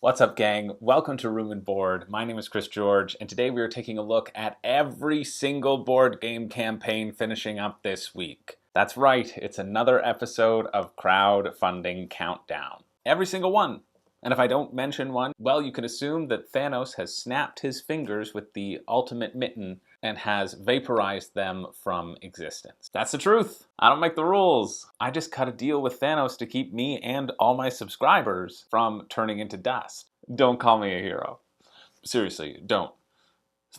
What's up, gang? Welcome to Room and Board. My name is Chris George, and today we are taking a look at every single board game campaign finishing up this week. That's right, it's another episode of Crowdfunding Countdown. Every single one. And if I don't mention one, well, you can assume that Thanos has snapped his fingers with the ultimate mitten and has vaporized them from existence. That's the truth. I don't make the rules. I just cut a deal with Thanos to keep me and all my subscribers from turning into dust. Don't call me a hero. Seriously, don't.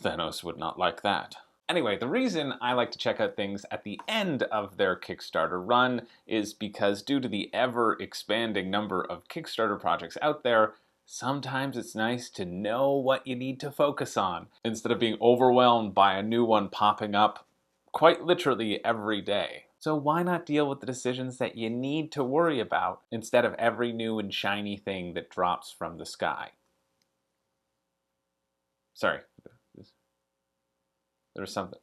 Thanos would not like that. Anyway, the reason I like to check out things at the end of their Kickstarter run is because due to the ever-expanding number of Kickstarter projects out there, sometimes it's nice to know what you need to focus on instead of being overwhelmed by a new one popping up quite literally every day. So why not deal with the decisions that you need to worry about instead of every new and shiny thing that drops from the sky? Sorry. There's something.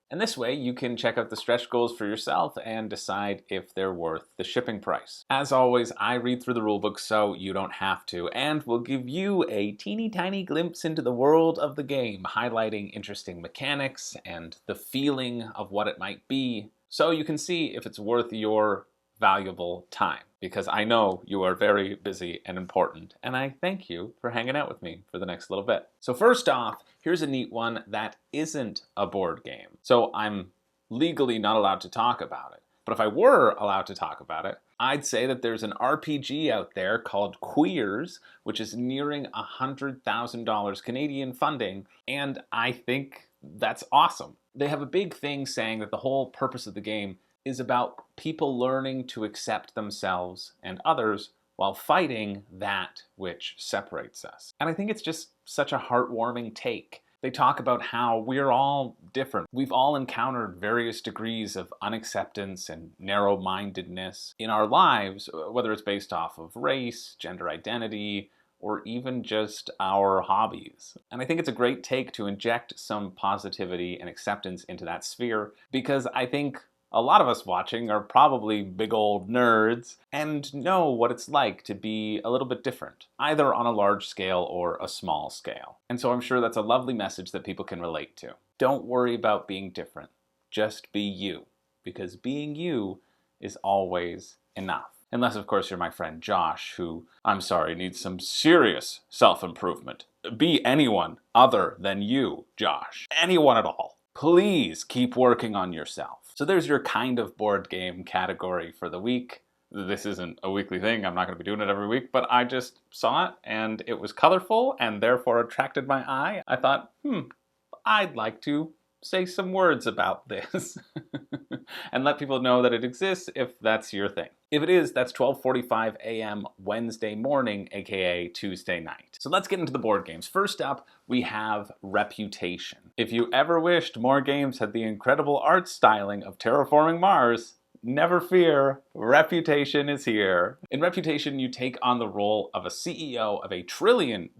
And this way, you can check out the stretch goals for yourself and decide if they're worth the shipping price. As always, I read through the rulebook so you don't have to, and will give you a teeny tiny glimpse into the world of the game, highlighting interesting mechanics and the feeling of what it might be, so you can see if it's worth your valuable time. Because I know you are very busy and important, and I thank you for hanging out with me for the next little bit. So first off, here's a neat one that isn't a board game. So I'm legally not allowed to talk about it. But if I were allowed to talk about it, I'd say that there's an RPG out there called Queerz, which is nearing $100,000 Canadian funding, and I think that's awesome. They have a big thing saying that the whole purpose of the game is about people learning to accept themselves and others while fighting that which separates us. And I think it's just such a heartwarming take. They talk about how we're all different. We've all encountered various degrees of unacceptance and narrow-mindedness in our lives, whether it's based off of race, gender identity, or even just our hobbies. And I think it's a great take to inject some positivity and acceptance into that sphere, because I think a lot of us watching are probably big old nerds and know what it's like to be a little bit different, either on a large scale or a small scale. And so I'm sure that's a lovely message that people can relate to. Don't worry about being different. Just be you, because being you is always enough. Unless, of course, you're my friend Josh, who, I'm sorry, needs some serious self-improvement. Be anyone other than you, Josh. Anyone at all. Please keep working on yourself. So there's your kind of board game category for the week. This isn't a weekly thing, I'm not going to be doing it every week, but I just saw it and it was colorful and therefore attracted my eye. I thought, I'd like to say some words about this and let people know that it exists if that's your thing. If it is, that's 12:45 a.m. Wednesday morning, aka Tuesday night. So let's get into the board games. First up, we have Reputation. If you ever wished more games had the incredible art styling of Terraforming Mars, never fear, Reputation is here. In Reputation, you take on the role of a CEO of a $1 trillion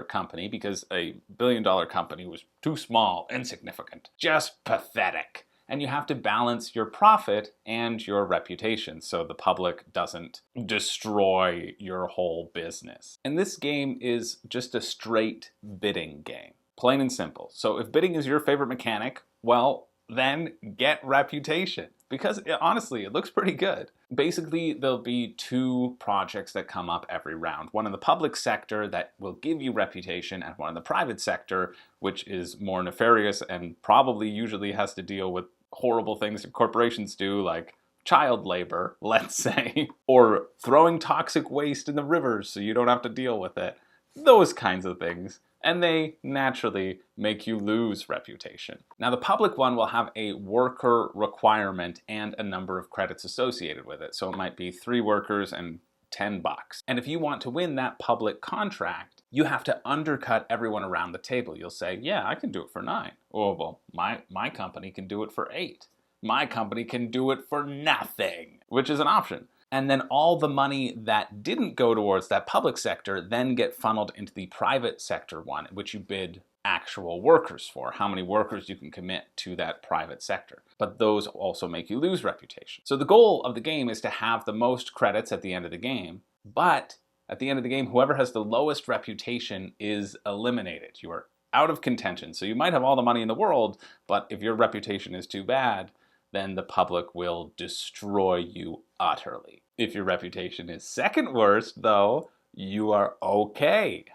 company because a $1 billion company was too small, insignificant, just pathetic. And you have to balance your profit and your reputation so the public doesn't destroy your whole business. And this game is just a straight bidding game, plain and simple. So if bidding is your favorite mechanic, well, then get Reputation, because honestly, it looks pretty good. Basically, there'll be two projects that come up every round. One in the public sector that will give you reputation, and one in the private sector, which is more nefarious and probably usually has to deal with horrible things that corporations do, like child labor, let's say, or throwing toxic waste in the rivers so you don't have to deal with it. Those kinds of things. And they naturally make you lose reputation. Now, the public one will have a worker requirement and a number of credits associated with it. So it might be 3 workers and $10. And if you want to win that public contract, you have to undercut everyone around the table. You'll say, yeah, I can do it for 9. Oh, well, my company can do it for 8. My company can do it for nothing, which is an option. And then all the money that didn't go towards that public sector then get funneled into the private sector one, which you bid actual workers for, how many workers you can commit to that private sector. But those also make you lose reputation. So the goal of the game is to have the most credits at the end of the game, but At the end of the game, whoever has the lowest reputation is eliminated. You are out of contention. So you might have all the money in the world, but if your reputation is too bad, then the public will destroy you utterly. If your reputation is second worst, though, you are okay.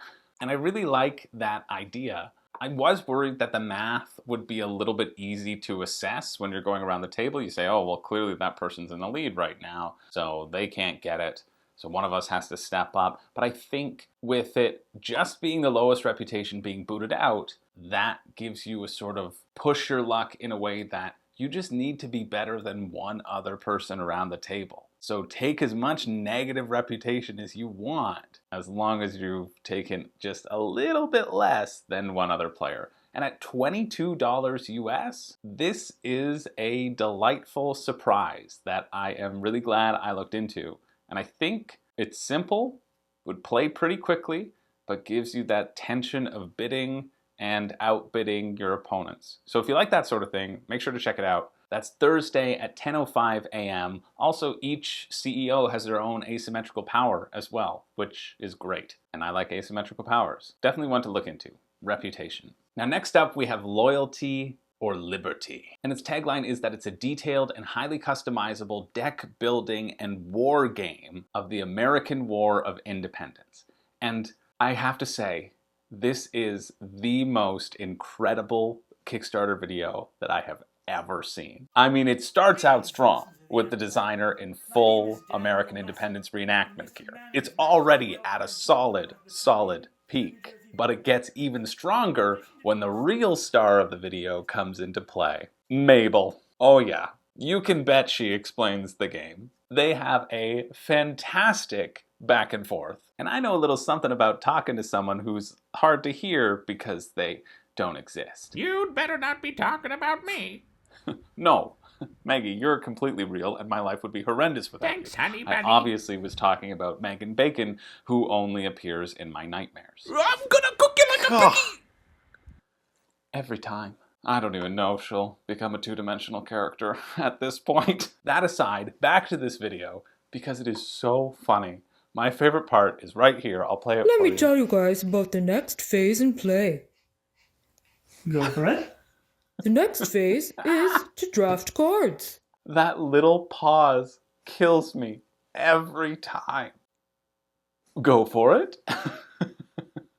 And I really like that idea. I was worried that the math would be a little bit easy to assess when you're going around the table. You say, oh, well, clearly that person's in the lead right now, so they can't get it. So one of us has to step up. But I think with it just being the lowest reputation being booted out, that gives you a sort of push your luck in a way that you just need to be better than one other person around the table. So take as much negative reputation as you want, as long as you've taken just a little bit less than one other player. And at $22 US, this is a delightful surprise that I am really glad I looked into. And I think it's simple, would play pretty quickly, but gives you that tension of bidding and outbidding your opponents. So if you like that sort of thing, make sure to check it out. That's Thursday at 10:05 a.m. Also, each CEO has their own asymmetrical power as well, which is great. And I like asymmetrical powers. Definitely one to look into. Reputation. Now next up we have Loyalty or Liberty. And its tagline is that it's a detailed and highly customizable deck building and war game of the American War of Independence. And I have to say, this is the most incredible Kickstarter video that I have ever seen. I mean, it starts out strong with the designer in full American independence reenactment gear. It's already at a solid peak. But it gets even stronger when the real star of the video comes into play. Mabel. Oh yeah, you can bet she explains the game. They have a fantastic back and forth. And I know a little something about talking to someone who's hard to hear because they don't exist. You'd better not be talking about me. No, Maggie, you're completely real and my life would be horrendous without Thanks, you. honey bunny. I obviously was talking about Megan Bacon, who only appears in my nightmares. I'm gonna cook you like a cookie! Every time. I don't even know if she'll become a two-dimensional character at this point. That aside, back to this video, because it is so funny. My favorite part is right here. I'll play it for you. Let me tell you guys about the next phase in play. Go for it. The next phase is to draft cards. That little pause kills me every time. Go for it. It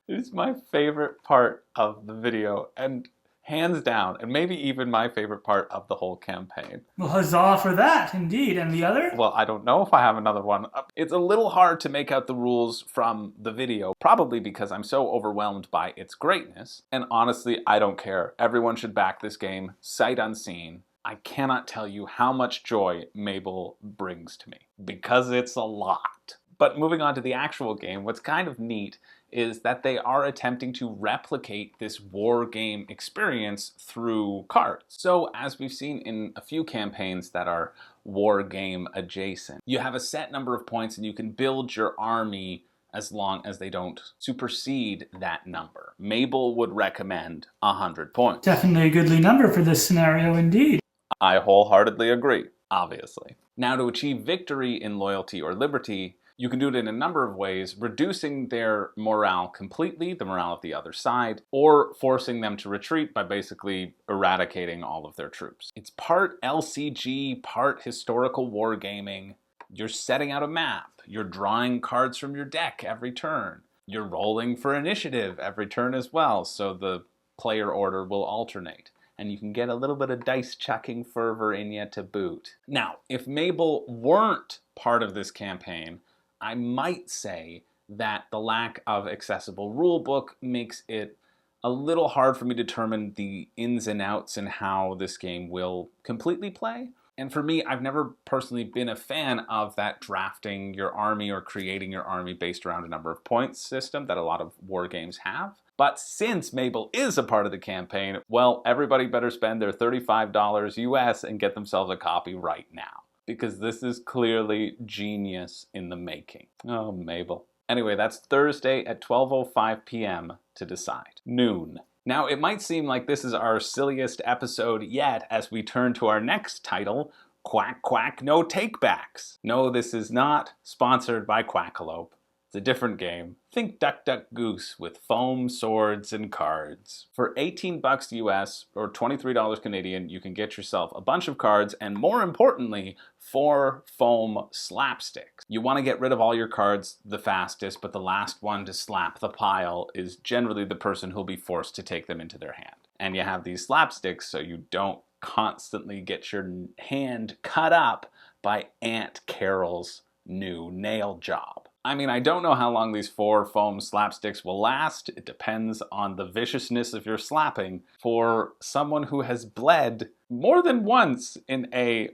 is my favorite part of the video, and hands down, and maybe even my favorite part of the whole campaign. Well, huzzah for that, indeed. And the other? Well, I don't know if I have another one. It's a little hard to make out the rules from the video, probably because I'm so overwhelmed by its greatness. And honestly, I don't care. Everyone should back this game, sight unseen. I cannot tell you how much joy Mabel brings to me, because it's a lot. But moving on to the actual game, what's kind of neat is that they are attempting to replicate this war game experience through cards. So as we've seen in a few campaigns that are war game adjacent, you have a set number of points and you can build your army as long as they don't supersede that number. Mabel would recommend 100 points. Definitely a goodly number for this scenario, indeed. I wholeheartedly agree, obviously. Now, to achieve victory in Loyalty or Liberty, you can do it in a number of ways, reducing their morale completely, the morale of the other side, or forcing them to retreat by basically eradicating all of their troops. It's part LCG, part historical wargaming. You're setting out a map. You're drawing cards from your deck every turn. You're rolling for initiative every turn as well, so the player order will alternate. And you can get a little bit of dice chucking fervor in you to boot. Now, if Mabel weren't part of this campaign, I might say that the lack of accessible rulebook makes it a little hard for me to determine the ins and outs and how this game will completely play. And for me, I've never personally been a fan of that drafting your army or creating your army based around a number of points system that a lot of war games have. But since Mabel is a part of the campaign, well, everybody better spend their $35 US and get themselves a copy right now, because this is clearly genius in the making. Oh, Mabel. Anyway, that's Thursday at 12:05 p.m. to decide. Noon. Now, it might seem like this is our silliest episode yet as we turn to our next title, Quack Quack No Takebacks. No, this is not sponsored by Quackalope. It's a different game. Think Duck Duck Goose with foam, swords, and cards. For $18 US or $23 Canadian, you can get yourself a bunch of cards and, more importantly, 4 foam slapsticks. You want to get rid of all your cards the fastest, but the last one to slap the pile is generally the person who'll be forced to take them into their hand. And you have these slapsticks so you don't constantly get your hand cut up by Aunt Carol's new nail job. I mean, I don't know how long these 4 foam slapsticks will last. It depends on the viciousness of your slapping. For someone who has bled more than once in a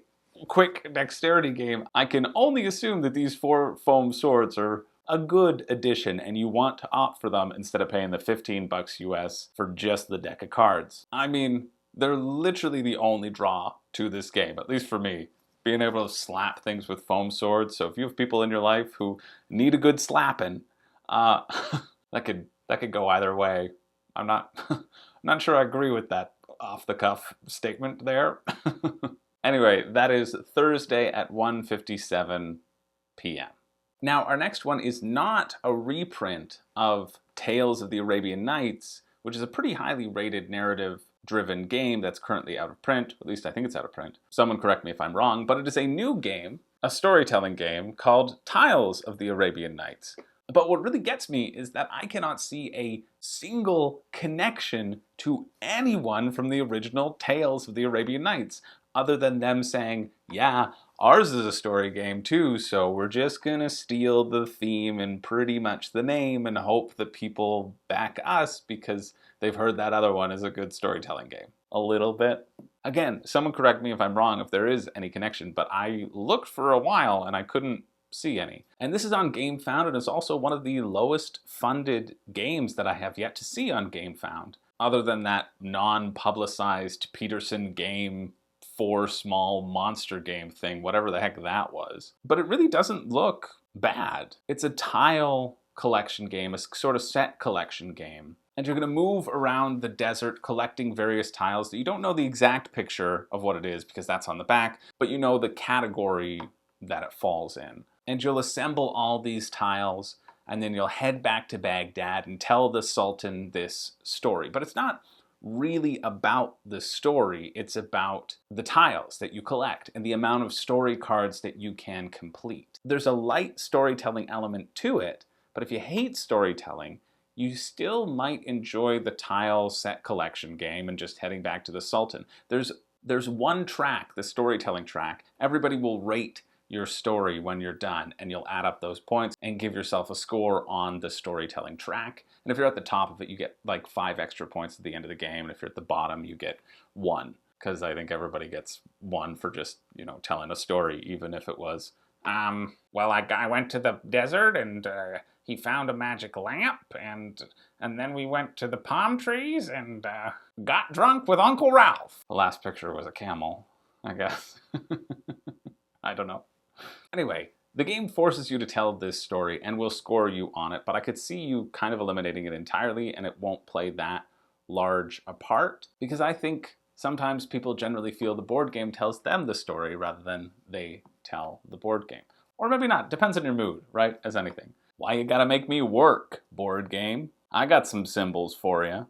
quick dexterity game, I can only assume that these 4 foam swords are a good addition and you want to opt for them instead of paying the $15 US for just the deck of cards. I mean, they're literally the only draw to this game, at least for me. Being able to slap things with foam swords. So if you have people in your life who need a good slapping, that could go either way. I'm not sure I agree with that off the cuff statement there. Anyway, that is Thursday at 1:57 p.m. Now our next one is not a reprint of Tales of the Arabian Nights, which is a pretty highly rated narrative-driven game that's currently out of print. At least I think it's out of print. Someone correct me if I'm wrong, but it is a new game, a storytelling game called Tales of the Arabian Nights. But what really gets me is that I cannot see a single connection to anyone from the original Tales of the Arabian Nights, other than them saying, yeah, ours is a story game too, so we're just gonna steal the theme and pretty much the name and hope that people back us because they've heard that other one is a good storytelling game. A little bit. Again, someone correct me if I'm wrong, if there is any connection, but I looked for a while and I couldn't see any. And this is on GameFound, and it's also one of the lowest funded games that I have yet to see on GameFound, other than that non-publicized Peterson game 4 small monster game thing, whatever the heck that was. But it really doesn't look bad. It's a tile collection game, a sort of set collection game. And you're going to move around the desert collecting various tiles that you don't know the exact picture of what it is because that's on the back, but you know the category that it falls in. And you'll assemble all these tiles and then you'll head back to Baghdad and tell the Sultan this story. But it's not really about the story, it's about the tiles that you collect and the amount of story cards that you can complete. There's a light storytelling element to it, but if you hate storytelling, you still might enjoy the tile set collection game and just heading back to the Sultan. There's one track, the storytelling track. Everybody will rate your story when you're done, and you'll add up those points and give yourself a score on the storytelling track. And if you're at the top of it, you get like 5 extra points at the end of the game, and if you're at the bottom, you get 1. Because I think everybody gets 1 for just, telling a story, even if it was, well, I went to the desert and he found a magic lamp, and then we went to the palm trees and got drunk with Uncle Ralph. The last picture was a camel, I guess. I don't know. Anyway, the game forces you to tell this story and will score you on it, but I could see you kind of eliminating it entirely and it won't play that large a part, because I think sometimes people generally feel the board game tells them the story rather than they tell the board game. Or maybe not, depends on your mood, right, as anything. Why you gotta make me work, board game? I got some symbols for you.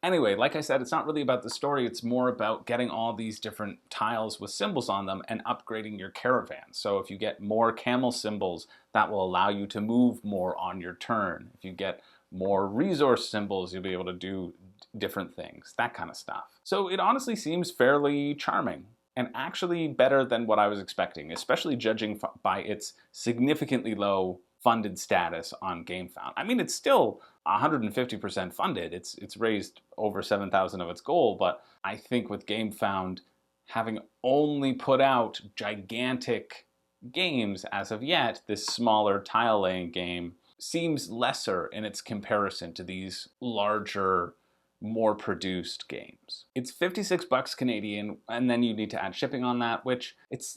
Anyway, like I said, it's not really about the story, it's more about getting all these different tiles with symbols on them and upgrading your caravan. So if you get more camel symbols, that will allow you to move more on your turn. If you get more resource symbols, you'll be able to do different things, that kind of stuff. So it honestly seems fairly charming and actually better than what I was expecting, especially judging by its significantly low funded status on GameFound. I mean, it's still 150% funded. It's raised over 7,000 of its goal, but I think with GameFound having only put out gigantic games as of yet, this smaller tile laying game seems lesser in its comparison to these larger, more produced games. It's $56 Canadian, and then you need to add shipping on that, which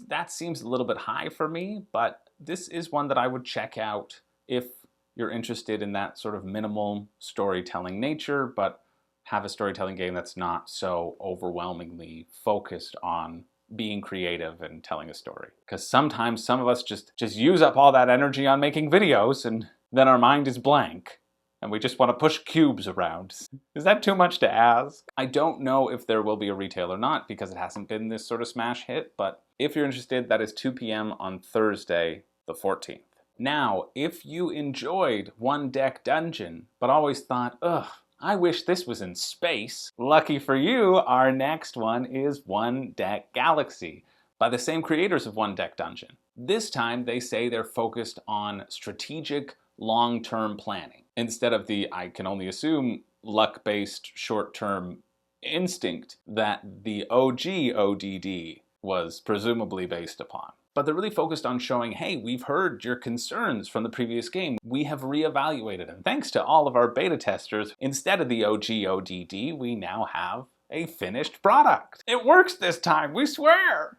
that seems a little bit high for me, but this is one that I would check out if you're interested in that sort of minimal storytelling nature, but have a storytelling game that's not so overwhelmingly focused on being creative and telling a story. Because sometimes some of us just use up all that energy on making videos and then our mind is blank and we just want to push cubes around. Is that too much to ask? I don't know if there will be a retail or not because it hasn't been this sort of smash hit, but if you're interested, that is 2 p.m. on Thursday, the 14th. Now, if you enjoyed One Deck Dungeon, but always thought, ugh, I wish this was in space, lucky for you, our next one is One Deck Galaxy, by the same creators of One Deck Dungeon. This time, they say they're focused on strategic, long-term planning, instead of the, I can only assume, luck-based, short-term instinct that the OG ODD was presumably based upon. But they're really focused on showing, hey, we've heard your concerns from the previous game. We have reevaluated, and thanks to all of our beta testers, instead of the OG ODD, we now have a finished product. It works this time, we swear!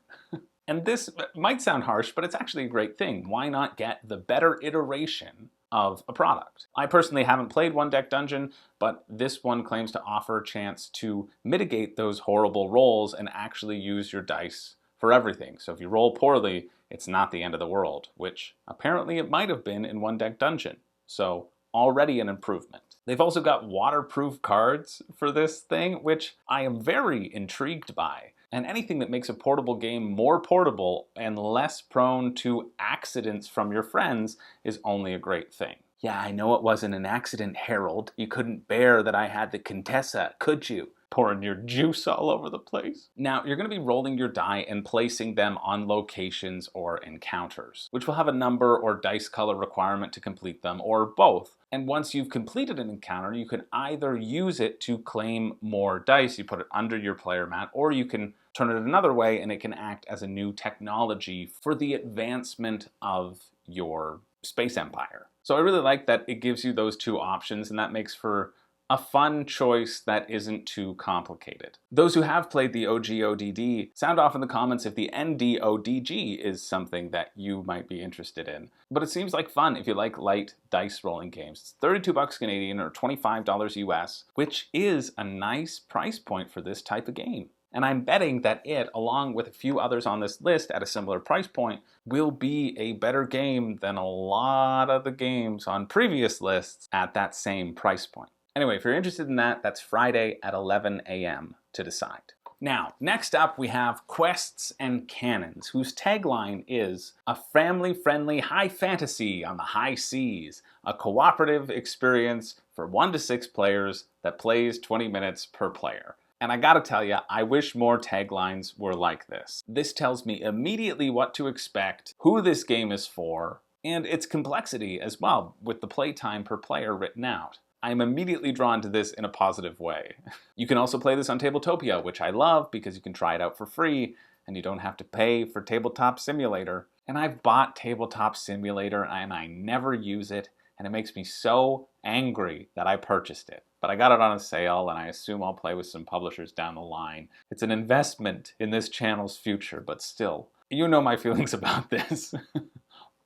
And this might sound harsh, but it's actually a great thing. Why not get the better iteration of a product? I personally haven't played One Deck Dungeon, but this one claims to offer a chance to mitigate those horrible rolls and actually use your dice for everything. So if you roll poorly, it's not the end of the world, which apparently it might have been in One Deck Dungeon. So already an improvement. They've also got waterproof cards for this thing, which I am very intrigued by. And anything that makes a portable game more portable and less prone to accidents from your friends is only a great thing. Yeah, I know it wasn't an accident, Harold. You couldn't bear that I had the Contessa, could you? Pouring your juice all over the place. Now, you're going to be rolling your die and placing them on locations or encounters, which will have a number or dice color requirement to complete them, or both. And once you've completed an encounter, you can either use it to claim more dice, you put it under your player mat, or you can turn it another way and it can act as a new technology for the advancement of your space empire. So I really like that it gives you those two options, and that makes for a fun choice that isn't too complicated. Those who have played the OG ODD, sound off in the comments if the NDODG is something that you might be interested in. But it seems like fun if you like light dice rolling games. It's 32 bucks Canadian or $25 US, which is a nice price point for this type of game. And I'm betting that it, along with a few others on this list at a similar price point, will be a better game than a lot of the games on previous lists at that same price point. Anyway, if you're interested in that, that's Friday at 11 a.m. to decide. Now, next up we have Quests and Cannons, whose tagline is a family-friendly high fantasy on the high seas, a cooperative experience for 1 to 6 players that plays 20 minutes per player. And I gotta tell you, I wish more taglines were like this. This tells me immediately what to expect, who this game is for, and its complexity as well, with the playtime per player written out. I'm immediately drawn to this in a positive way. You can also play this on Tabletopia, which I love because you can try it out for free and you don't have to pay for Tabletop Simulator. And I've bought Tabletop Simulator and I never use it, and it makes me so angry that I purchased it. But I got it on a sale and I assume I'll play with some publishers down the line. It's an investment in this channel's future, but still, you know my feelings about this.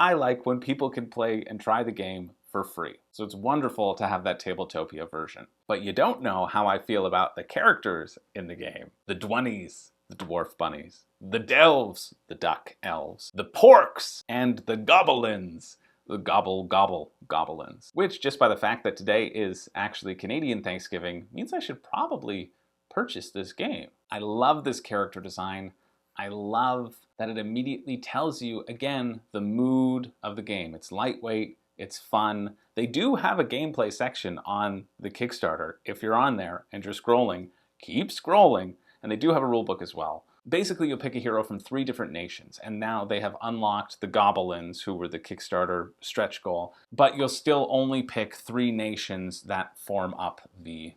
I like when people can play and try the game for free. So it's wonderful to have that Tabletopia version. But you don't know how I feel about the characters in the game. The Dwunnies, the dwarf bunnies. The Delves, the duck elves. The Porks, and the Gobelins, the gobble gobelins. Which, just by the fact that today is actually Canadian Thanksgiving, means I should probably purchase this game. I love this character design. I love that it immediately tells you, again, the mood of the game. It's lightweight. It's fun. They do have a gameplay section on the Kickstarter. If you're on there and you're scrolling, keep scrolling. And they do have a rulebook as well. Basically, you'll pick a hero from 3 different nations. And now they have unlocked the Gobelins, who were the Kickstarter stretch goal. But you'll still only pick 3 nations that form up the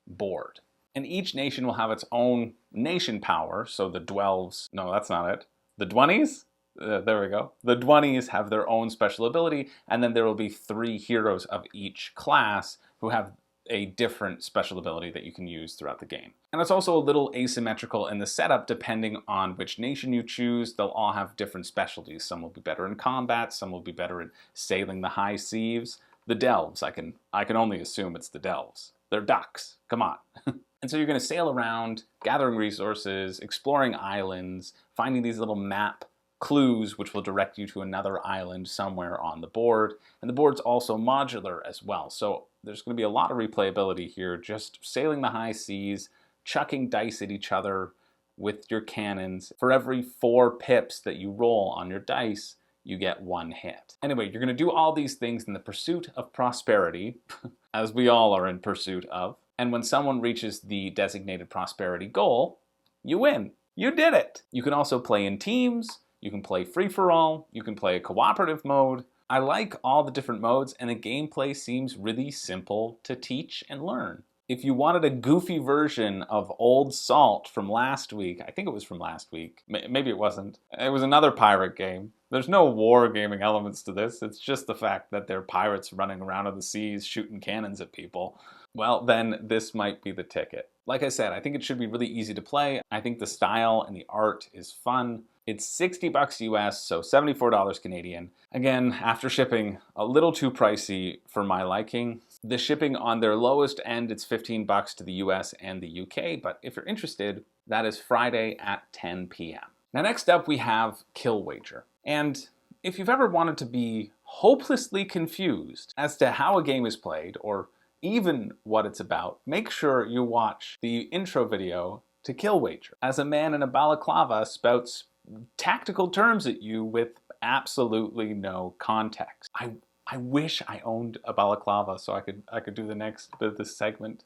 board. And each nation will have its own nation power. So the Dwelves, no, that's not it. The Dwunnies? There we go. The Dwunnies have their own special ability, and then there will be 3 heroes of each class who have a different special ability that you can use throughout the game. And it's also a little asymmetrical in the setup depending on which nation you choose. They'll all have different specialties. Some will be better in combat, some will be better in sailing the high seas. The Delves, I can only assume it's the Delves. They're ducks, come on. And so you're going to sail around, gathering resources, exploring islands, finding these little map clues which will direct you to another island somewhere on the board. And the board's also modular as well. So there's going to be a lot of replayability here, just sailing the high seas, chucking dice at each other with your cannons. For every 4 pips that you roll on your dice, you get 1 hit. Anyway, you're going to do all these things in the pursuit of prosperity, as we all are in pursuit of. And when someone reaches the designated prosperity goal, you win. You did it. You can also play in teams. You can play free-for-all. You can play a cooperative mode. I like all the different modes, and the gameplay seems really simple to teach and learn. If you wanted a goofy version of Old Salt from last week, I think it was from last week, maybe it wasn't. It was another pirate game. There's no wargaming elements to this. It's just the fact that they're pirates running around on the seas shooting cannons at people. Well, then this might be the ticket. Like I said, I think it should be really easy to play. I think the style and the art is fun. It's $60 US, so $74 Canadian. Again, after shipping, a little too pricey for my liking. The shipping on their lowest end, it's $15 to the US and the UK, but if you're interested, that is Friday at 10 p.m. Now next up we have KILLWAGER. And if you've ever wanted to be hopelessly confused as to how a game is played, or even what it's about, make sure you watch the intro video to KILLWAGER, as a man in a balaclava spouts tactical terms at you with absolutely no context. I wish I owned a balaclava so I could do the next bit of this segment.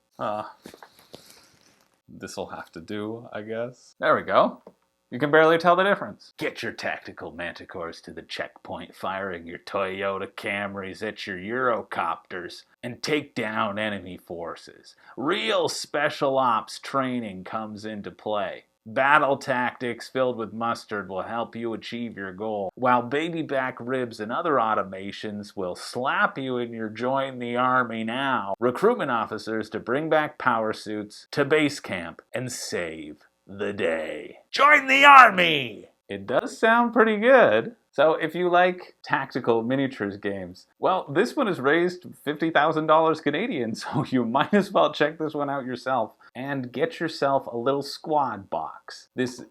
This'll have to do, I guess. There we go. You can barely tell the difference. Get your tactical manticores to the checkpoint, firing your Toyota Camrys at your Eurocopters, and take down enemy forces. Real special ops training comes into play. Battle tactics filled with mustard will help you achieve your goal, while baby back ribs and other automations will slap you in your join the army now recruitment officers to bring back power suits to base camp and save the day. Join the army! It does sound pretty good. So if you like tactical miniatures games, well, this one has raised $50,000 Canadian, so you might as well check this one out yourself and get yourself a little squad box. This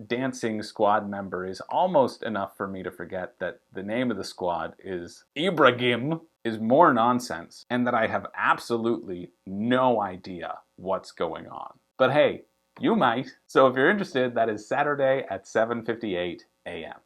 dancing squad member is almost enough for me to forget that the name of the squad is Ibrahim, is more nonsense, and that I have absolutely no idea what's going on. But hey, you might. So if you're interested, that is Saturday at 7:58 a.m.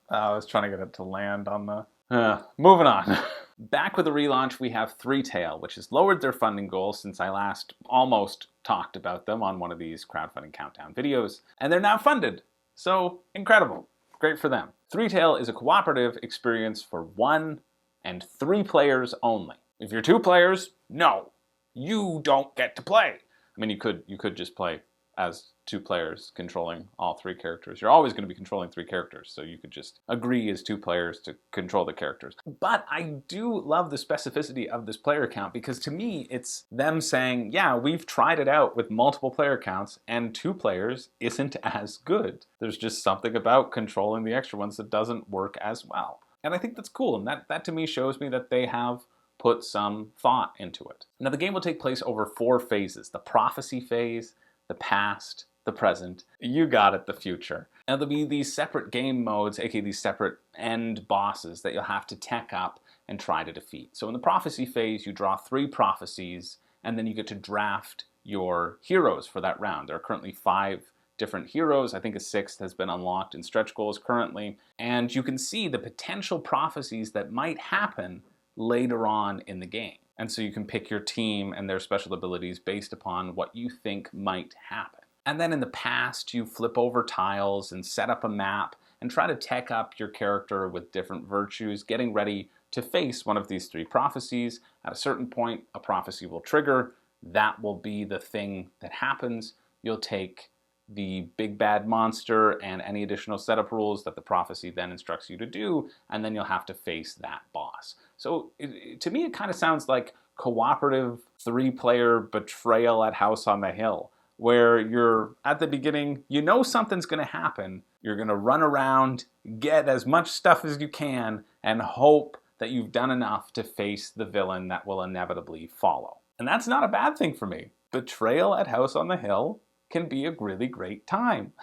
I was trying to get it to land on the... moving on. Back with the relaunch, we have Threetale, which has lowered their funding goals since I last almost talked about them on one of these crowdfunding countdown videos. And they're now funded. So, incredible. Great for them. Threetale is a cooperative experience for 1 and 3 players only. If you're 2 players, no, you don't get to play. I mean, you could just play as 2 players controlling all 3 characters. You're always going to be controlling 3 characters, so you could just agree as 2 players to control the characters. But I do love the specificity of this player count, because to me, it's them saying, yeah, we've tried it out with multiple player counts, and 2 players isn't as good. There's just something about controlling the extra ones that doesn't work as well. And I think that's cool, and that to me shows me that they have put some thought into it. Now, the game will take place over 4 phases: the prophecy phase, the past, the present, you got it, the future. Now there'll be these separate game modes, aka these separate end bosses that you'll have to tech up and try to defeat. So in the prophecy phase, you draw 3 prophecies, and then you get to draft your heroes for that round. There are currently 5 different heroes. I think a 6th has been unlocked in stretch goals currently. And you can see the potential prophecies that might happen later on in the game. And so you can pick your team and their special abilities based upon what you think might happen. And then in the past, you flip over tiles and set up a map and try to tech up your character with different virtues, getting ready to face one of these 3 prophecies. At a certain point, a prophecy will trigger. That will be the thing that happens. You'll take the big bad monster and any additional setup rules that the prophecy then instructs you to do, and then you'll have to face that boss. So to me, it kind of sounds like cooperative 3-player betrayal at House on the Hill, where you're at the beginning, you know something's going to happen. You're going to run around, get as much stuff as you can, and hope that you've done enough to face the villain that will inevitably follow. And that's not a bad thing for me. Betrayal at House on the Hill can be a really great time.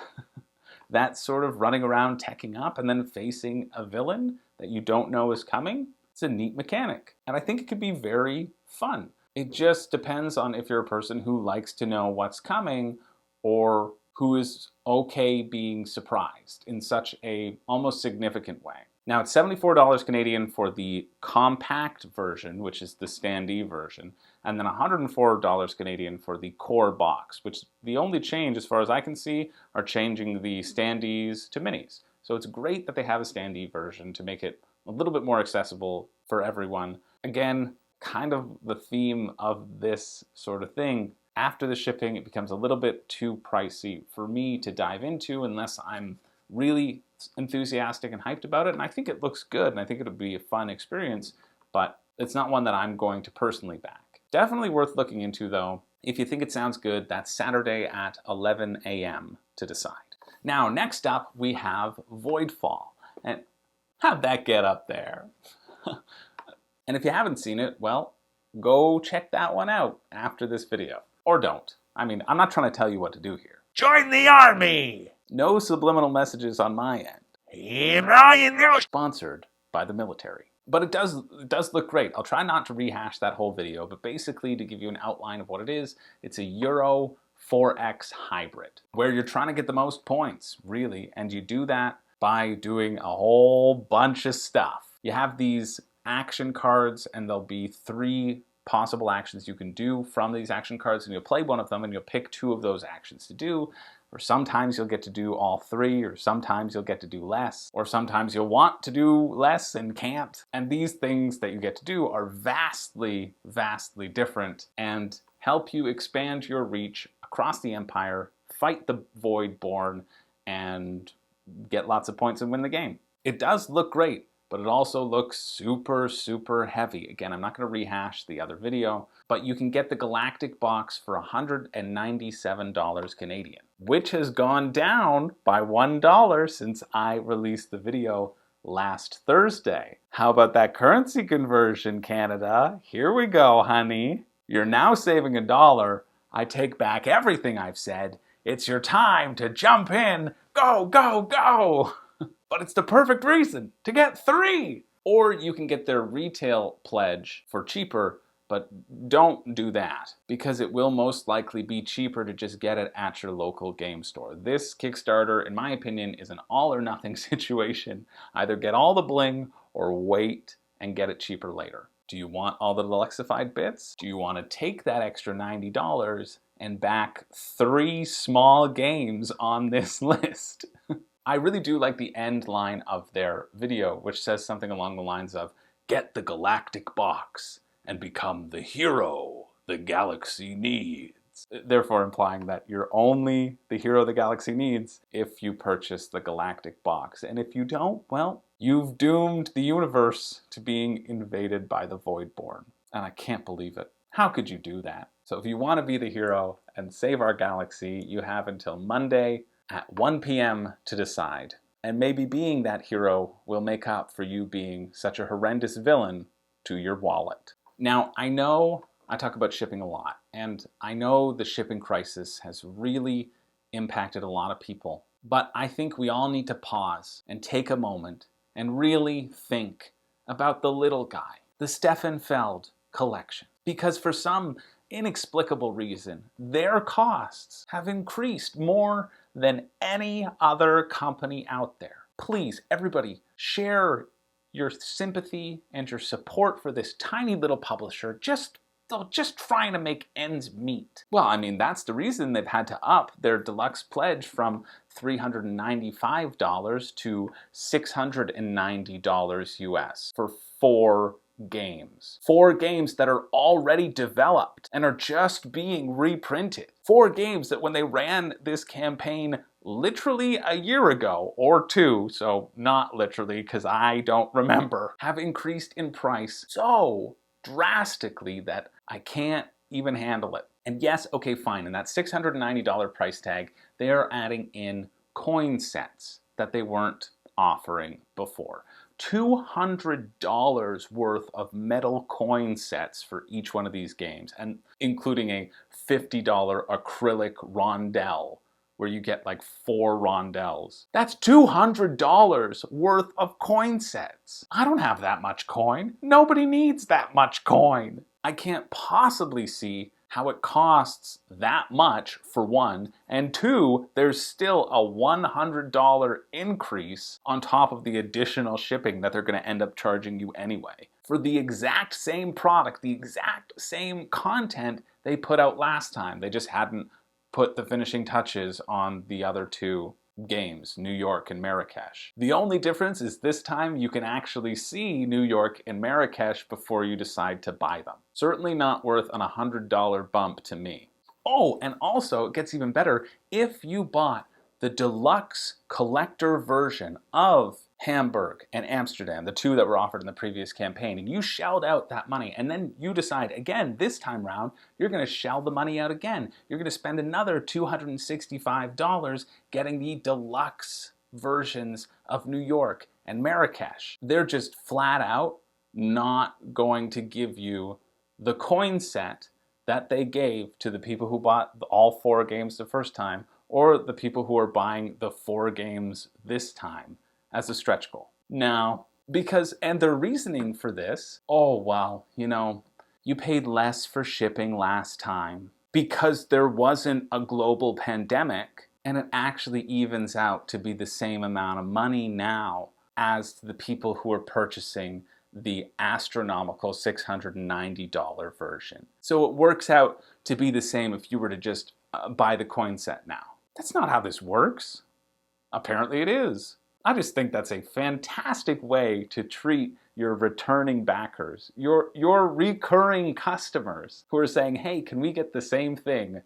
That sort of running around teching up and then facing a villain that you don't know is coming, it's a neat mechanic. And I think it could be very fun. It just depends on if you're a person who likes to know what's coming or who is okay being surprised in such a almost significant way. Now it's $74 Canadian for the compact version, which is the standee version, and then $104 Canadian for the core box, which the only change as far as I can see are changing the standees to minis. So it's great that they have a standee version to make it a little bit more accessible for everyone. Again, kind of the theme of this sort of thing. After the shipping, it becomes a little bit too pricey for me to dive into unless I'm really enthusiastic and hyped about it. And I think it looks good and I think it'll be a fun experience, but it's not one that I'm going to personally back. Definitely worth looking into though. If you think it sounds good, that's Saturday at 11 a.m. to decide. Now, next up, we have Voidfall. And how'd that get up there? And if you haven't seen it, well, go check that one out after this video. Or don't. I mean, I'm not trying to tell you what to do here. Join the army! No subliminal messages on my end. Brian, Sponsored by the military. But it does look great. I'll try not to rehash that whole video, but basically to give you an outline of what it is, it's a Euro 4X hybrid, where you're trying to get the most points, really, and you do that by doing a whole bunch of stuff. You have these action cards, and there'll be 3 possible actions you can do from these action cards, and you'll play one of them and you'll pick 2 of those actions to do, or sometimes you'll get to do all 3, or sometimes you'll get to do less, or sometimes you'll want to do less and can't. And these things that you get to do are vastly, vastly different and help you expand your reach across the Empire, fight the Voidborn, and get lots of points and win the game. It does look great, but it also looks super, super heavy. Again, I'm not going to rehash the other video, but you can get the Galactic box for $197 Canadian, which has gone down by $1 since I released the video last Thursday. How about that currency conversion, Canada? Here we go, honey. You're now saving $1. I take back everything I've said. It's your time to jump in. Go, go, go! But it's the perfect reason to get 3! Or you can get their retail pledge for cheaper, but don't do that because it will most likely be cheaper to just get it at your local game store. This Kickstarter, in my opinion, is an all or nothing situation. Either get all the bling or wait and get it cheaper later. Do you want all the Deluxified bits? Do you want to take that extra $90 and back 3 small games on this list? I really do like the end line of their video, which says something along the lines of, "Get the Galactic box and become the hero the galaxy needs." Therefore implying that you're only the hero the galaxy needs if you purchase the Galactic box. And if you don't, well, you've doomed the universe to being invaded by the Voidborn. And I can't believe it. How could you do that? So if you want to be the hero and save our galaxy, you have until Monday at 1 p.m. to decide. And maybe being that hero will make up for you being such a horrendous villain to your wallet. Now, I know I talk about shipping a lot, and I know the shipping crisis has really impacted a lot of people, but I think we all need to pause and take a moment and really think about the little guy, the Stefan Feld collection. Because for some inexplicable reason, their costs have increased more than any other company out there. Please, everybody, share your sympathy and your support for this tiny little publisher just trying to make ends meet. Well, I mean, that's the reason they've had to up their deluxe pledge from $395 to $690 US for 4 games. 4 games that are already developed and are just being reprinted. 4 games that when they ran this campaign literally a year ago, or 2, so not literally because I don't remember, have increased in price so drastically that I can't even handle it. And yes, okay, fine, in that $690 price tag, they are adding in coin sets that they weren't offering before. $200 worth of metal coin sets for each one of these games, and including a $50 acrylic rondelle where you get like 4 rondelles. That's $200 worth of coin sets. I don't have that much coin. Nobody needs that much coin. I can't possibly see how it costs that much, for one, and two, there's still a $100 increase on top of the additional shipping that they're going to end up charging you anyway. For the exact same product, the exact same content they put out last time. They just hadn't put the finishing touches on the other 2 games, New York and Marrakesh. The only difference is this time you can actually see New York and Marrakesh before you decide to buy them. Certainly not worth an $100 bump to me. Oh, and also it gets even better if you bought the deluxe collector version of Hamburg and Amsterdam, the 2 that were offered in the previous campaign, and you shelled out that money, and then you decide again this time round you're going to shell the money out again. You're going to spend another $265 getting the deluxe versions of New York and Marrakesh. They're just flat out not going to give you the coin set that they gave to the people who bought all 4 games the first time, or the people who are buying the 4 games this time as a stretch goal. Now, because, and their reasoning for this, oh, well, you know, you paid less for shipping last time because there wasn't a global pandemic, and it actually evens out to be the same amount of money now as the people who are purchasing the astronomical $690 version. So it works out to be the same if you were to just buy the coin set now. That's not how this works. Apparently it is. I just think that's a fantastic way to treat your returning backers, your recurring customers who are saying, hey, can we get the same thing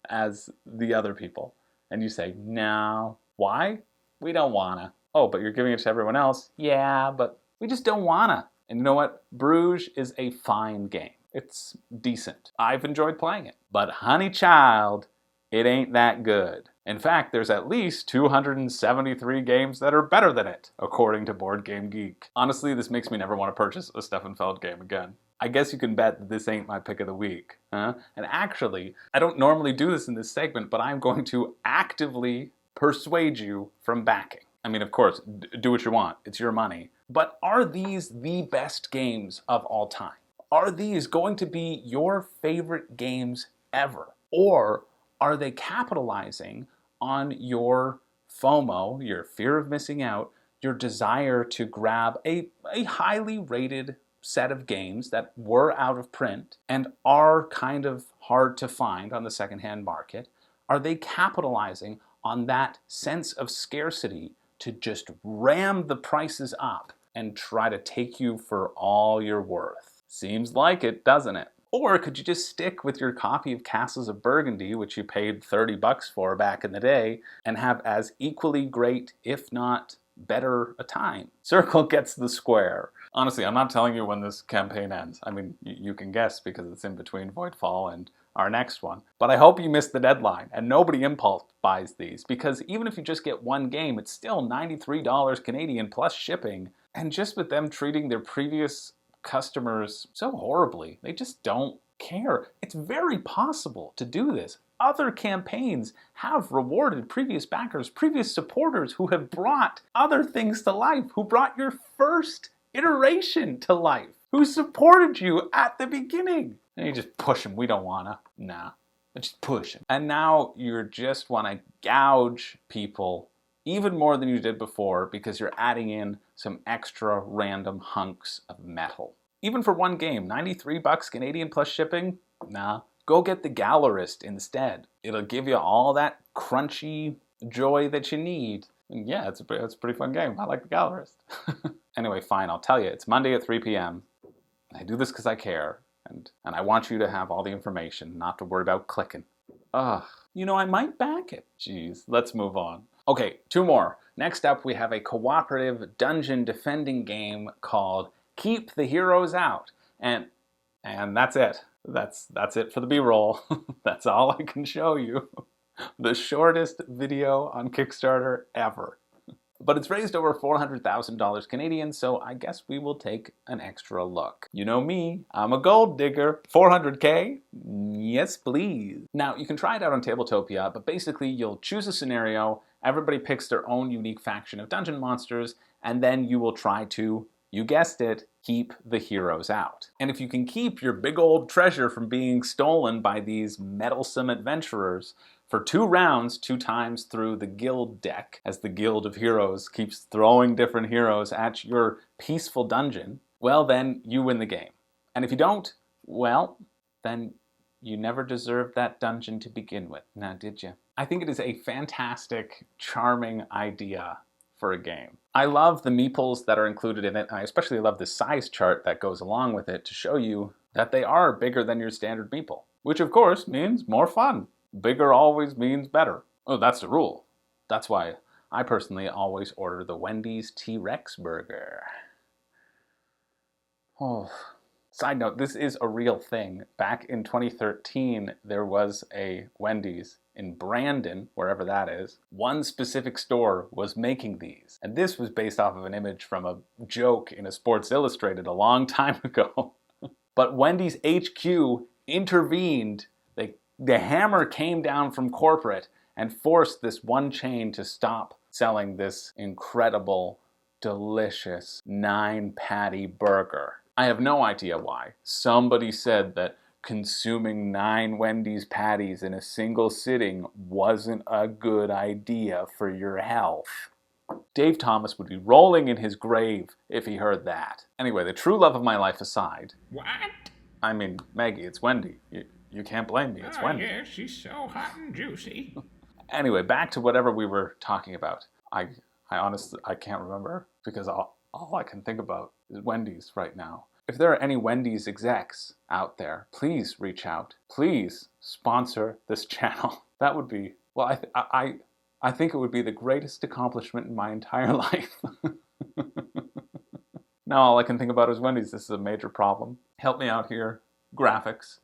as the other people? And you say, no. Why? We don't wanna. Oh, but you're giving it to everyone else? Yeah, but we just don't wanna. And you know what? Bruges is a fine game. It's decent. I've enjoyed playing it. But honey child, it ain't that good. In fact, there's at least 273 games that are better than it, according to Board Game Geek. Honestly, this makes me never want to purchase a Stefan Feld game again. I guess you can bet that this ain't my pick of the week, huh? And actually, I don't normally do this in this segment, but I'm going to actively persuade you from backing. I mean, of course, do what you want. It's your money. But are these the best games of all time? Are these going to be your favorite games ever? Or are they capitalizing on your FOMO, your fear of missing out, your desire to grab a highly rated set of games that were out of print and are kind of hard to find on the secondhand market? Are they capitalizing on that sense of scarcity to just ram the prices up and try to take you for all you're worth? Seems like it, doesn't it? Or could you just stick with your copy of Castles of Burgundy, which you paid $30 for back in the day, and have as equally great, if not better, a time? Circle gets the square. Honestly, I'm not telling you when this campaign ends. I mean, you can guess because it's in between Voidfall and our next one. But I hope you missed the deadline and nobody impulse buys these, because even if you just get one game, it's still $93 Canadian plus shipping. And just with them treating their previous customers so horribly, they just don't care. It's very possible to do this. Other campaigns have rewarded previous backers, previous supporters who have brought other things to life, who brought your first iteration to life, who supported you at the beginning. And you just push them. We don't wanna. Nah. Just push them. And now you just want to gouge people even more than you did before because you're adding in some extra random hunks of metal. Even for one game, $93 Canadian plus shipping? Nah. Go get the Gallerist instead. It'll give you all that crunchy joy that you need. And yeah, it's a pretty fun game. I like the Gallerist. Anyway, fine, I'll tell you. It's Monday at 3 p.m. I do this because I care. And I want you to have all the information, not to worry about clicking. Ugh. You know, I might back it. Jeez, let's move on. Okay, two more. Next up, we have a cooperative dungeon defending game called Keep the Heroes Out. And that's it. That's it for the B-roll. That's all I can show you. The shortest video on Kickstarter ever. But it's raised over $400,000 Canadian, so I guess we will take an extra look. You know me, I'm a gold digger. 400K? Yes, please. Now, you can try it out on Tabletopia, but basically you'll choose a scenario, everybody picks their own unique faction of dungeon monsters, and then you will try to, you guessed it, keep the heroes out. And if you can keep your big old treasure from being stolen by these meddlesome adventurers for 2 rounds, 2 times through the guild deck, as the Guild of Heroes keeps throwing different heroes at your peaceful dungeon, well then you win the game. And if you don't, well, then you never deserved that dungeon to begin with, now did you? I think it is a fantastic, charming idea for a game. I love the meeples that are included in it. I especially love the size chart that goes along with it to show you that they are bigger than your standard meeple, which of course means more fun. Bigger always means better. Oh, that's the rule. That's why I personally always order the Wendy's T-Rex burger. Oh. Side note, this is a real thing. Back in 2013, there was a Wendy's in Brandon, wherever that is. One specific store was making these. And this was based off of an image from a joke in a Sports Illustrated a long time ago. But Wendy's HQ intervened. The hammer came down from corporate and forced this one chain to stop selling this incredible, delicious 9-patty burger. I have no idea why. Somebody said that consuming 9 Wendy's patties in a single sitting wasn't a good idea for your health. Dave Thomas would be rolling in his grave if he heard that. Anyway, the true love of my life aside. What? I mean, Maggie, it's Wendy. You can't blame me, it's Wendy. Yeah, she's so hot and juicy. Anyway, back to whatever we were talking about. I honestly, I can't remember because all I can think about is Wendy's right now. If there are any Wendy's execs out there, please reach out. Please sponsor this channel. That would be, well, I think it would be the greatest accomplishment in my entire life. Now all I can think about is Wendy's. This is a major problem. Help me out here. Graphics.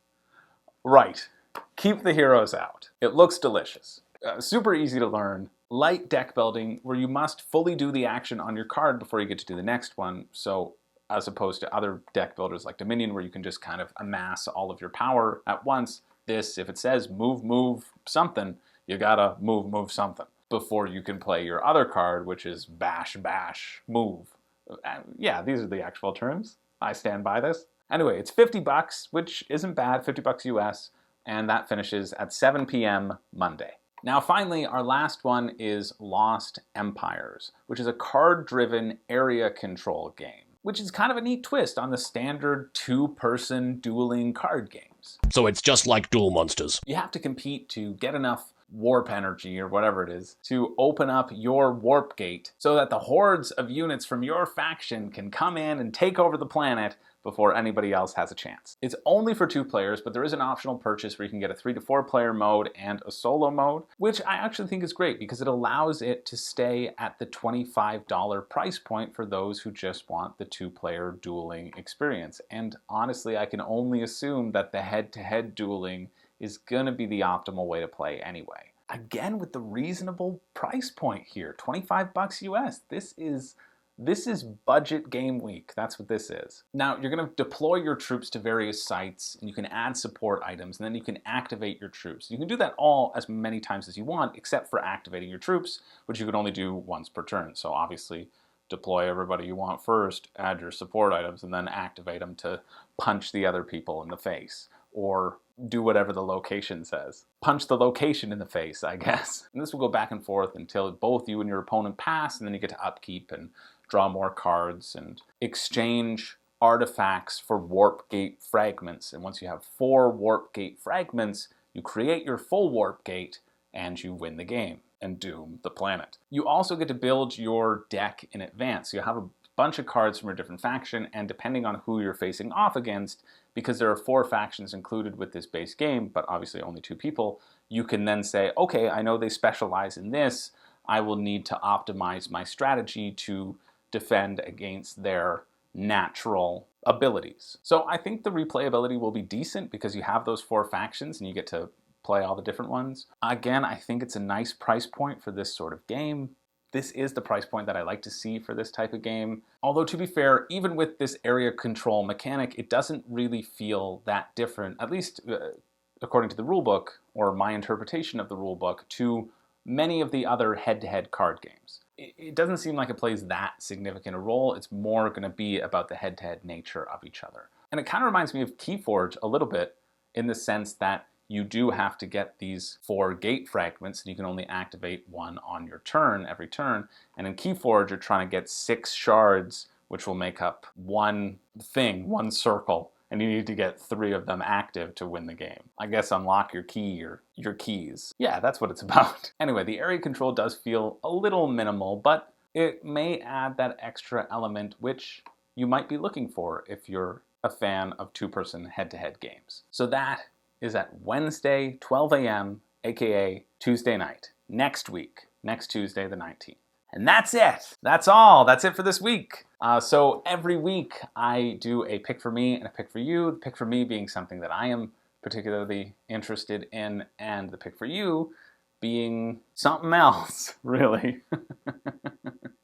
Right. Keep the heroes out. It looks delicious. Super easy to learn. Light deck building where you must fully do the action on your card before you get to do the next one. So as opposed to other deck builders like Dominion where you can just kind of amass all of your power at once. This, if it says move something, you gotta move something before you can play your other card, which is bash, move. Yeah, these are the actual terms. I stand by this. Anyway, it's $50, which isn't bad, $50 US, and that finishes at 7 p.m. Monday. Now finally, our last one is Lost Empires, which is a card-driven area control game, which is kind of a neat twist on the standard 2-person dueling card games. So it's just like Duel Monsters. You have to compete to get enough warp energy, or whatever it is, to open up your warp gate so that the hordes of units from your faction can come in and take over the planet before anybody else has a chance. It's only for 2 players, but there is an optional purchase where you can get a 3 to 4 player mode and a solo mode, which I actually think is great because it allows it to stay at the $25 price point for those who just want the 2-player dueling experience. And honestly, I can only assume that the head-to-head dueling is gonna be the optimal way to play anyway. Again, with the reasonable price point here, $25 US. This is budget game week. That's what this is. Now, you're going to deploy your troops to various sites, and you can add support items, and then you can activate your troops. You can do that all as many times as you want, except for activating your troops, which you can only do once per turn. So obviously, deploy everybody you want first, add your support items, and then activate them to punch the other people in the face, or do whatever the location says. Punch the location in the face, I guess. And this will go back and forth until both you and your opponent pass, and then you get to upkeep and draw more cards and exchange artifacts for warp gate fragments. And once you have 4 warp gate fragments, you create your full warp gate and you win the game and doom the planet. You also get to build your deck in advance. You have a bunch of cards from a different faction, and depending on who you're facing off against, because there are 4 factions included with this base game, but obviously only 2 people, you can then say, okay, I know they specialize in this. I will need to optimize my strategy to defend against their natural abilities. So I think the replayability will be decent because you have those 4 factions and you get to play all the different ones. Again, I think it's a nice price point for this sort of game. this is the price point that I like to see for this type of game. Although, to be fair, even with this area control mechanic, it doesn't really feel that different, at least according to the rulebook, or my interpretation of the rulebook, to many of the other head-to-head card games. It doesn't seem like it plays that significant a role. It's more going to be about the head-to-head nature of each other. And it kind of reminds me of Keyforge a little bit, in the sense that you do have to get these 4 gate fragments, and you can only activate 1 on your turn, every turn. And in Keyforge, you're trying to get 6 shards, which will make up one thing, one circle, and you need to get 3 of them active to win the game. I guess unlock your key or your keys. Yeah, that's what it's about. Anyway, the area control does feel a little minimal, but it may add that extra element which you might be looking for if you're a fan of 2-person head-to-head games. So that is at Wednesday, 12 a.m., aka Tuesday night, next week, next Tuesday the 19th. And that's it. That's all. That's it for this week. So every week I do a pick for me and a pick for you. The pick for me being something that I am particularly interested in, and the pick for you being something else, really.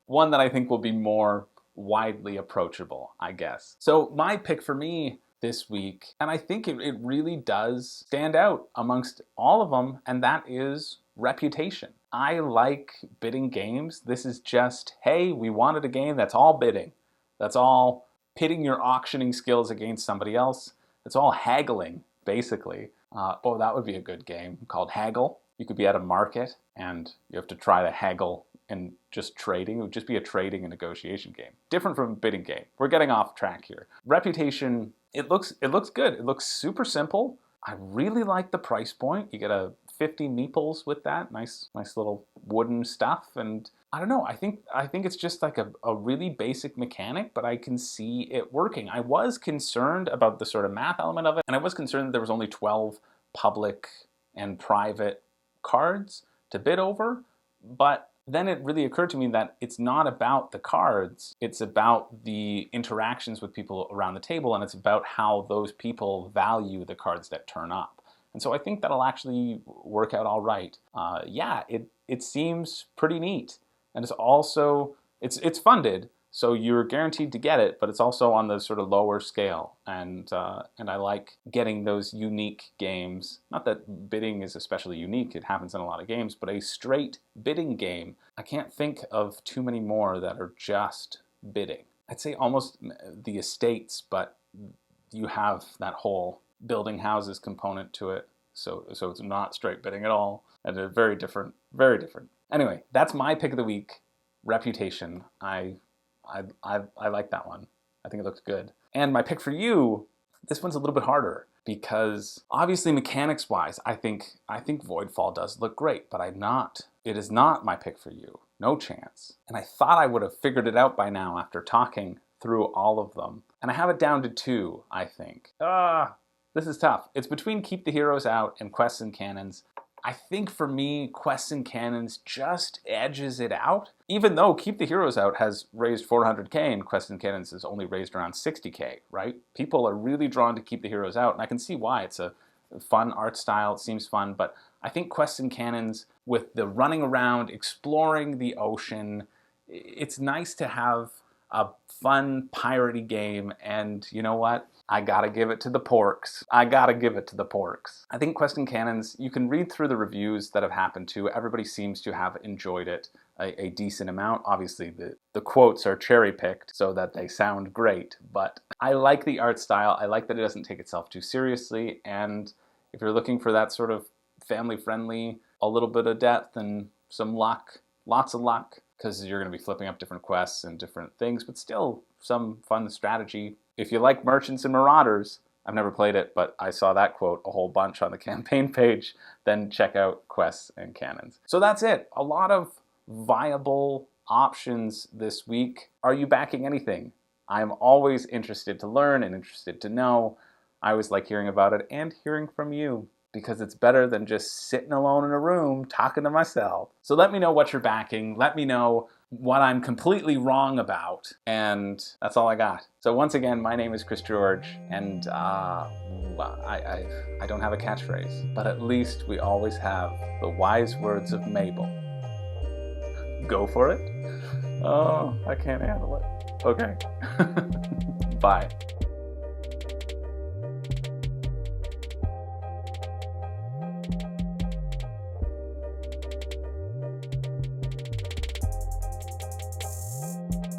One that I think will be more widely approachable, I guess. So my pick for me this week, and I think it really does stand out amongst all of them, and that is Reputation. I like bidding games. This is just, hey, we wanted a game that's all bidding. That's all pitting your auctioning skills against somebody else. It's all haggling, basically. Oh, that would be a good game called Haggle. You could be at a market and you have to try to haggle and just trading. It would just be a trading and negotiation game. Different from a bidding game. We're getting off track here. Reputation, it looks good. It looks super simple. I really like the price point. You get a 50 meeples with that. Nice little wooden stuff. And I don't know, I think it's just like a really basic mechanic, but I can see it working. I was concerned about the sort of math element of it, and I was concerned that there was only 12 public and private cards to bid over, but then it really occurred to me that it's not about the cards, it's about the interactions with people around the table, and it's about how those people value the cards that turn up. And so I think that'll actually work out all right. Yeah, it seems pretty neat. And it's also, it's funded, so you're guaranteed to get it, but it's also on the sort of lower scale. And I like getting those unique games. Not that bidding is especially unique, it happens in a lot of games, but a straight bidding game, I can't think of too many more that are just bidding. I'd say almost the estates, but you have that whole building houses component to it. So it's not straight bidding at all. And they're very different, very different. Anyway, that's my pick of the week, Reputation. I like that one. I think it looks good. And my pick for you, this one's a little bit harder because obviously mechanics-wise, I think Voidfall does look great, but it is not my pick for you. No chance. And I thought I would have figured it out by now after talking through all of them. And I have it down to 2, I think. This is tough. It's between Keep the Heroes Out and Quests and Cannons. I think for me, Quests and Cannons just edges it out. Even though Keep the Heroes Out has raised 400k and Quests and Cannons has only raised around 60k, right? People are really drawn to Keep the Heroes Out, and I can see why. It's a fun art style, it seems fun, but I think Quests and Cannons, with the running around, exploring the ocean, it's nice to have a fun piratey game, and you know what? I gotta give it to the porks. I think Quests and Cannons, you can read through the reviews that have happened to. Everybody seems to have enjoyed it a decent amount. Obviously, the quotes are cherry-picked so that they sound great, but I like the art style. I like that it doesn't take itself too seriously, and if you're looking for that sort of family-friendly, a little bit of depth and some luck, lots of luck, because you're going to be flipping up different quests and different things, but still some fun strategy. If you like Merchants and Marauders, I've never played it, but I saw that quote a whole bunch on the campaign page, then check out Quests and Cannons. So that's it. A lot of viable options this week. Are you backing anything? I'm always interested to learn and interested to know. I always like hearing about it and hearing from you, because it's better than just sitting alone in a room talking to myself. So let me know what you're backing. Let me know what I'm completely wrong about. And that's all I got. So once again, my name is Chris George, and I don't have a catchphrase, but at least we always have the wise words of Mabel. Go for it? Oh, I can't handle it. Okay. Bye.